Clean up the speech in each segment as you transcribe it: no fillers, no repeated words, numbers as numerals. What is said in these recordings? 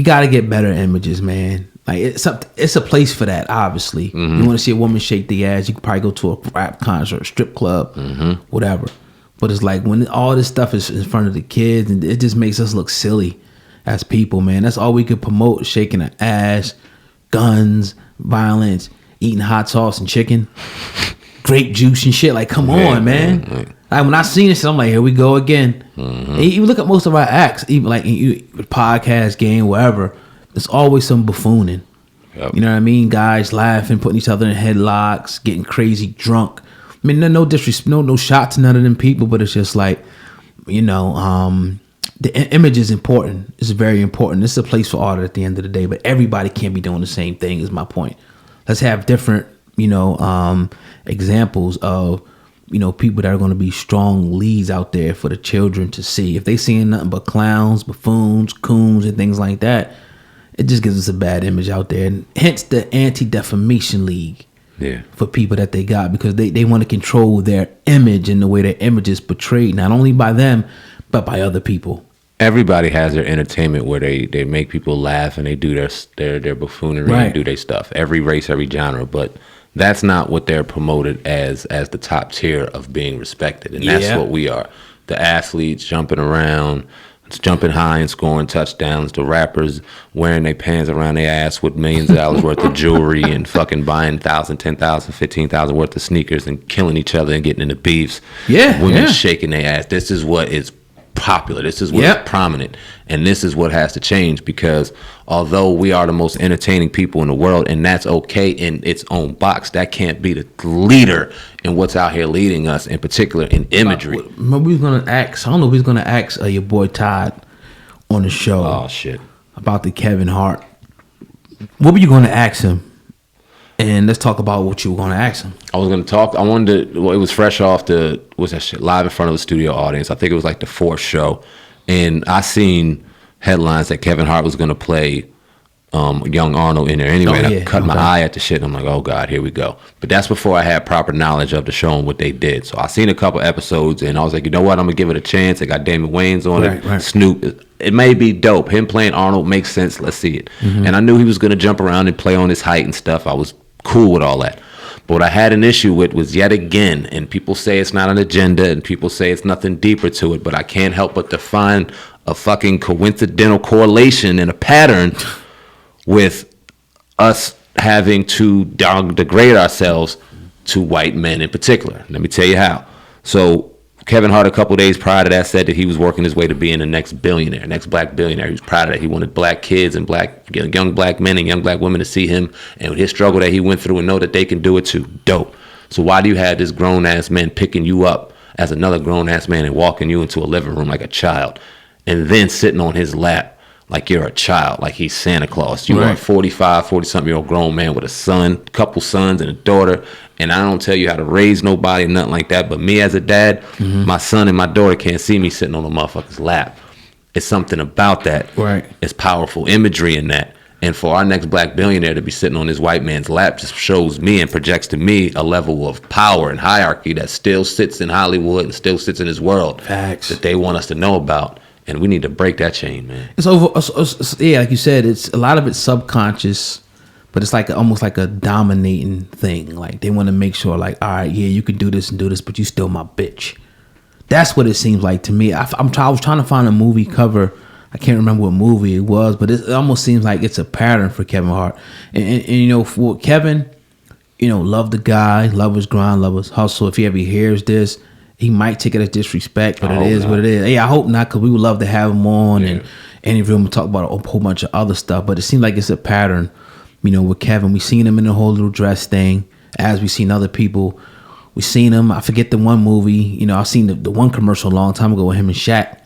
got to get better images, man. Like it's a place for that. Obviously, you want to see a woman shake the ass, you could probably go to a rap concert, a strip club, whatever. But it's like when all this stuff is in front of the kids, and it just makes us look silly as people, man. That's all we could promote: shaking an ass, guns, violence, eating hot sauce and chicken, grape juice and shit. Like, come on, man. Like when I seen this, I'm like, here we go again. And you look at most of our acts, even like podcast, game, wherever. There's always some buffooning. Yep. You know what I mean? Guys laughing, putting each other in headlocks, getting crazy drunk. I mean, no disrespect, no shot to none of them people, but it's just like, you know, the image is important. It's very important. It's a place for art at the end of the day, but everybody can't be doing the same thing is my point. Let's have different, you know, examples of, you know, people that are going to be strong leads out there for the children to see. If they seeing nothing but clowns, buffoons, coons, and things like that, it just gives us a bad image out there. And hence the Anti-Defamation League for people that they got, because they want to control their image and the way their image is portrayed, not only by them, but by other people. Everybody has their entertainment where they make people laugh and they do their buffoonery and do their stuff. Every race, every genre, but that's not what they're promoted as the top tier of being respected. And that's what we are. The athletes jumping around, jumping high and scoring touchdowns. The rappers wearing their pants around their ass with millions of dollars worth of jewelry and fucking buying 1,000, 10,000, 15,000 worth of sneakers and killing each other and getting into beefs. Women shaking their ass. This is what is popular. This is what is prominent, and this is what has to change, because although we are the most entertaining people in the world, and that's okay in its own box, that can't be the leader in what's out here leading us, in particular in imagery. Remember, we was gonna ask. I don't know. We was gonna ask your boy Todd on the show. Oh shit! About the Kevin Hart. What were you gonna ask him? And let's talk about what you were going to ask him. I was going to talk. I wanted to. Well, it was fresh off what's that shit? Live in front of the studio audience. I think it was like the 4th show, and I seen headlines that Kevin Hart was going to play young Arnold in there anyway. And I cut my eye at the shit, and I'm like, oh God, here we go. But that's before I had proper knowledge of the show and what they did. So I seen a couple episodes, and I was like, you know what? I'm gonna give it a chance. They got Damon Wayans on it. Snoop. It may be dope. Him playing Arnold makes sense. Let's see it. And I knew he was gonna jump around and play on his height and stuff. I was cool with all that. But what I had an issue with was, yet again, and people say it's not an agenda and people say it's nothing deeper to it, but I can't help but to find a fucking coincidental correlation and a pattern with us having to degrade ourselves to white men in particular. Let me tell you how. So Kevin Hart, a couple days prior to that, said that he was working his way to being the next billionaire, next black billionaire. He was proud of that. He wanted black kids and young black men and young black women to see him and his struggle that he went through and know that they can do it too. Dope. So why do you have this grown-ass man picking you up as another grown-ass man and walking you into a living room like a child, and then sitting on his lap like you're a child, like he's Santa Claus? You are a 40-something-year-old grown man with a son, couple sons, and a daughter. And I don't tell you how to raise nobody, nothing like that. But me as a dad, my son and my daughter can't see me sitting on a motherfucker's lap. It's something about that. It's powerful imagery in that. And for our next black billionaire to be sitting on this white man's lap just shows me and projects to me a level of power and hierarchy that still sits in Hollywood and still sits in this world. Facts. That they want us to know about. And we need to break that chain, man. It's over. Yeah, like you said, it's a lot of it's subconscious, but it's like almost like a dominating thing. Like they want to make sure, like, all right, yeah, you can do this and do this, but you still my bitch. That's what it seems like to me. I was trying to find a movie cover. I can't remember what movie it was, but it almost seems like it's a pattern for Kevin Hart. And you know, for Kevin, you know, love the guy, love his grind, love his hustle. If he ever hears this, he might take it as disrespect, but it is what it is. Hey, I hope not, because we would love to have him on and interview him and talk about a whole bunch of other stuff. But it seems like it's a pattern, you know, with Kevin. We seen him in the whole little dress thing, as we seen other people. We seen him. I forget the one movie. You know, I seen the one commercial a long time ago with him and Shaq.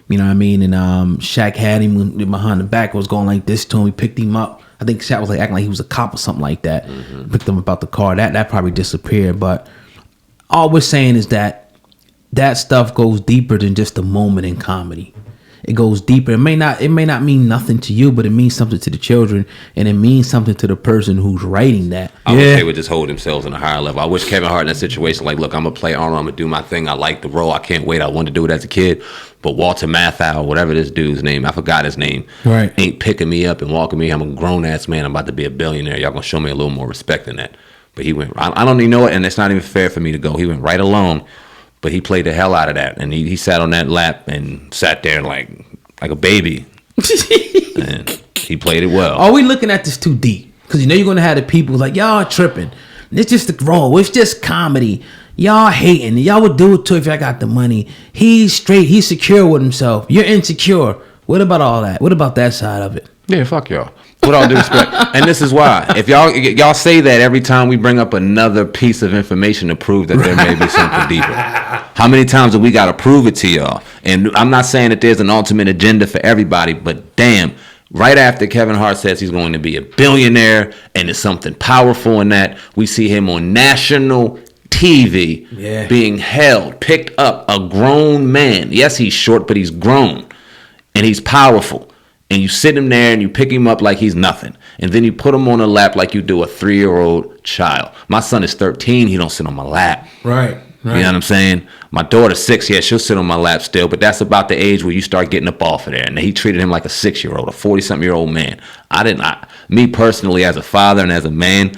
You know what I mean? And Shaq had him behind the back, was going like this to him. We picked him up. I think Shaq was like acting like he was a cop or something like that. Picked him about the car. That probably disappeared. But all we're saying is that stuff goes deeper than just a moment in comedy. it goes deeper. It may not mean nothing to you, but it means something to the children, and it means something to the person who's writing that. I wish they would just hold themselves on a higher level. I wish Kevin Hart in that situation, like, look, I'm gonna play Arnold, I'm gonna do my thing. I like the role. I can't wait. I wanted to do it as a kid. But Walter Matthau, whatever this dude's name, I forgot his name, right, ain't picking me up and walking me. I'm a grown ass man. I'm about to be a billionaire. Y'all gonna show me a little more respect than that. But he went. I don't even know it, and it's not even fair for me to go. He went right along, but he played the hell out of that, and he sat on that lap and sat there like a baby, and he played it well. Are we looking at this too deep? Because you know you're gonna have the people like y'all tripping. It's just the role. It's just comedy. Y'all hating. Y'all would do it too if y'all got the money. He's straight. He's secure with himself. You're insecure. What about all that? What about that side of it? Yeah, fuck y'all. With all due respect. And this is why. If y'all say that every time we bring up another piece of information to prove that there may be something deeper. How many times have we got to prove it to y'all? And I'm not saying that there's an ultimate agenda for everybody, but damn, right after Kevin Hart says he's going to be a billionaire and there's something powerful in that, we see him on national TV being held, picked up, a grown man. Yes, he's short, but he's grown and he's powerful. And you sit him there and you pick him up like he's nothing. And then you put him on a lap like you do a 3-year-old child. My son is 13. He don't sit on my lap. Right. You know what I'm saying? My daughter's 6. Yeah, she'll sit on my lap still. But that's about the age where you start getting up off of there. And he treated him like a 6-year-old, a 40-something-year-old man. Me personally, as a father and as a man,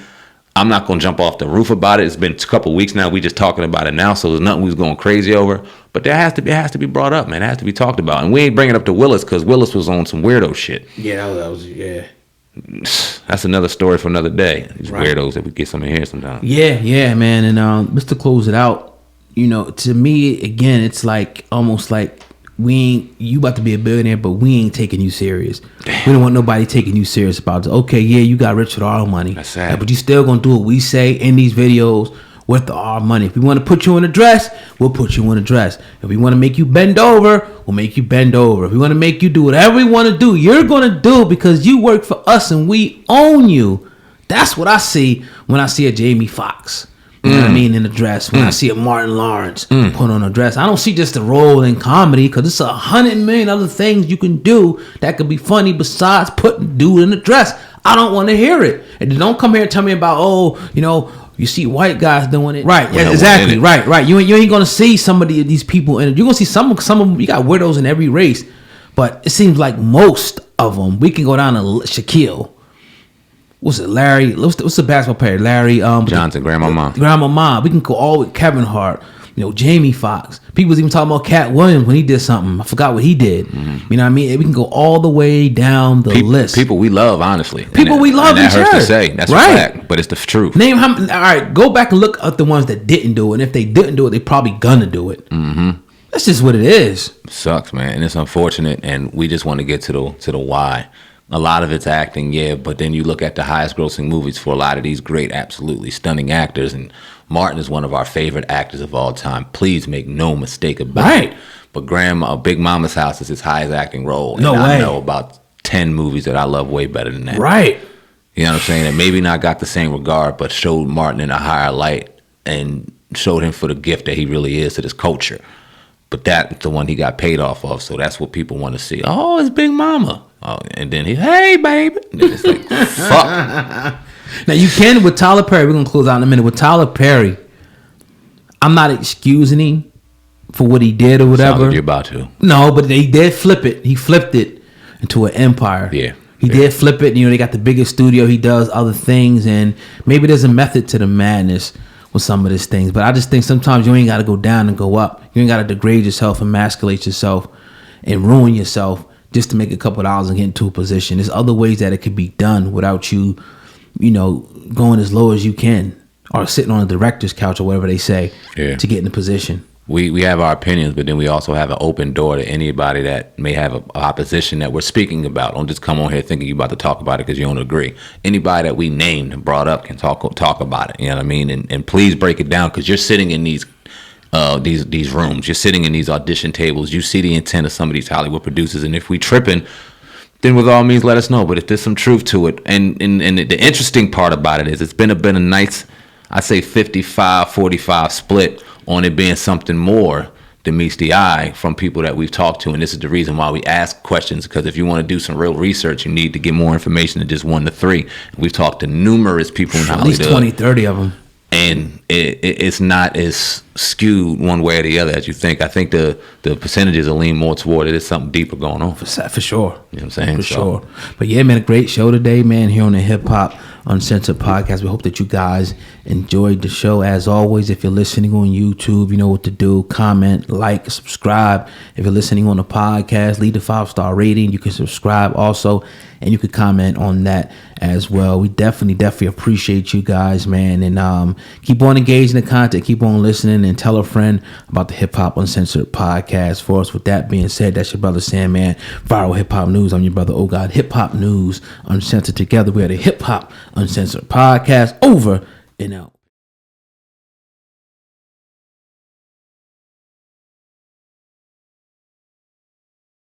I'm not going to jump off the roof about it. It's been a couple of weeks now. We just talking about it now. So there's nothing we was going crazy over. But it has to be brought up, man. It has to be talked about. And we ain't bringing it up to Willis because Willis was on some weirdo shit. Yeah, that was. That's another story for another day. These weirdos that we get some in here sometimes. Yeah, man. And just to close it out, you know, to me, again, it's like almost like you about to be a billionaire, but we ain't taking you serious. Damn. We don't want nobody taking you serious about it. Okay, yeah, you got rich with our money. That's sad. But you still gonna do what we say in these videos with our money. If we want to put you in a dress, we'll put you in a dress. If we want to make you bend over, we'll make you bend over. If we want to make you do whatever we want to do, you're gonna do because you work for us and we own you. That's what I see when I see a Jamie Foxx. You know what I mean, in a dress. When I see a Martin Lawrence put on a dress, I don't see just a role in comedy because it's 100 million other things you can do that could be funny besides putting dude in a dress. I don't want to hear it. And don't come here and tell me about, you see white guys doing it. Right, yeah, exactly, right. You ain't going to see somebody of these people in it. You're going to see some of them. You got weirdos in every race. But it seems like most of them, we can go down to Shaquille. What's it, Larry? What's the basketball player? Larry Johnson, Grandmama. We can go all with Kevin Hart, Jamie Foxx. People was even talking about Cat Williams when he did something. I forgot what he did. Mm-hmm. You know what I mean? We can go all the way down the list. People we love, honestly. People we love. And that hurts to say. That's right. A fact, but it's the truth. Name how. All right, go back and look at the ones that didn't do it. And if they didn't do it, they probably gonna do it. Mm-hmm. That's just what it is. Sucks, man, and it's unfortunate. And we just want to get to the why. A lot of it's acting, yeah, but then you look at the highest grossing movies for a lot of these great, absolutely stunning actors, and Martin is one of our favorite actors of all time. Please make no mistake about it. But Big Mama's House is his highest acting role. No way. I know about 10 movies that I love way better than that. Right. You know what I'm saying? That maybe not got the same regard, but showed Martin in a higher light and showed him for the gift that he really is to this culture. But that's the one he got paid off of, so that's what people want to see. Oh, it's Big Mama. Oh, and then hey, baby. And then it's like, fuck. Now, you can, with Tyler Perry, we're going to close out in a minute. With Tyler Perry, I'm not excusing him for what he did or whatever. Sounds like you're about to. No, but he did flip it. He flipped it into an empire. Yeah. He did flip it. They got the biggest studio. He does other things, and maybe there's a method to the madness with some of these things. But I just think sometimes you ain't got to go down and go up. You ain't got to degrade yourself, emasculate yourself, and ruin yourself just to make a couple of dollars and get into a position. There's other ways that it could be done without you, going as low as you can or sitting on a director's couch or whatever they say to get in the position. We have our opinions, but then we also have an open door to anybody that may have an opposition that we're speaking about. Don't just come on here thinking you're about to talk about it because you don't agree. Anybody that we named and brought up can talk about it. You know what I mean? And please break it down because you're sitting in these rooms. You're sitting in these audition tables. You see the intent of some of these Hollywood producers. And if we tripping, then with all means, let us know. But if there's some truth to it. And the interesting part about it is it's been a nice, I say 55-45 split on it being something more that meets the eye from people that we've talked to, and this is the reason why we ask questions, because if you want to do some real research, you need to get more information than just 1 to 3. We've talked to numerous people in Hollywood. At least 20, 30 of them. And it's not as skewed one way or the other as you think. I think the percentages will lean more toward it. There's something deeper going on. For sure. You know what I'm saying? For sure. But yeah, man, a great show today, man, here on the Hip Hop Uncensored podcast. We hope that you guys enjoyed the show. As always, if you're listening on YouTube, you know what to do. Comment, like, subscribe. If you're listening on the podcast, leave the 5-star rating. You can subscribe also, and you can comment on that as well. We definitely appreciate you guys, man. And keep on engaging the content. Keep on listening, and tell a friend about the Hip Hop Uncensored podcast for us. With that being said, that's your brother Sandman, Viral Hip Hop News. I'm your brother, Oh God, Hip Hop News Uncensored. Together, we are the Hip Hop Uncensored podcast. Over and out.